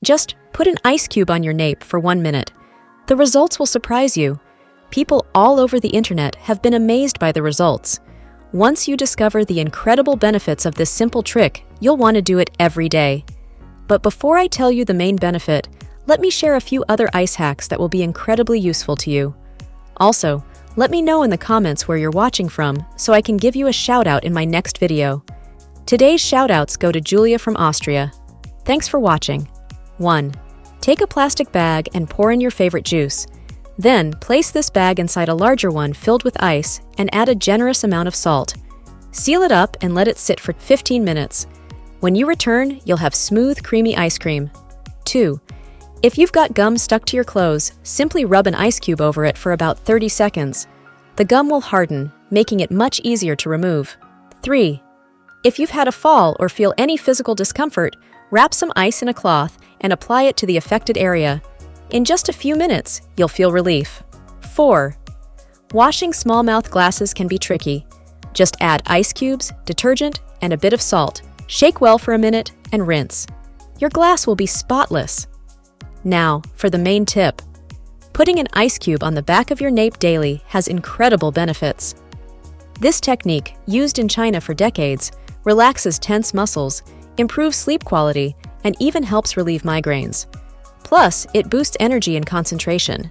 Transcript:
Just put an ice cube on your nape for 1 minute. The results will surprise you. People all over the internet have been amazed by the results. Once you discover the incredible benefits of this simple trick, you'll want to do it every day. But before I tell you the main benefit, let me share a few other ice hacks that will be incredibly useful to you. Also, let me know in the comments where you're watching from so I can give you a shout out in my next video. Today's shout outs go to Julia from Austria. Thanks for watching. 1. Take a plastic bag and pour in your favorite juice. Then, place this bag inside a larger one filled with ice and add a generous amount of salt. Seal it up and let it sit for 15 minutes. When you return, you'll have smooth, creamy ice cream. 2. If you've got gum stuck to your clothes, simply rub an ice cube over it for about 30 seconds. The gum will harden, making it much easier to remove. 3. If you've had a fall or feel any physical discomfort, wrap some ice in a cloth and apply it to the affected area. In just a few minutes, you'll feel relief. 4. Washing smallmouth glasses can be tricky. Just add ice cubes, detergent, and a bit of salt. Shake well for a minute and rinse. Your glass will be spotless. Now, for the main tip. Putting an ice cube on the back of your nape daily has incredible benefits. This technique, used in China for decades, relaxes tense muscles, improves sleep quality, and even helps relieve migraines. Plus, it boosts energy and concentration.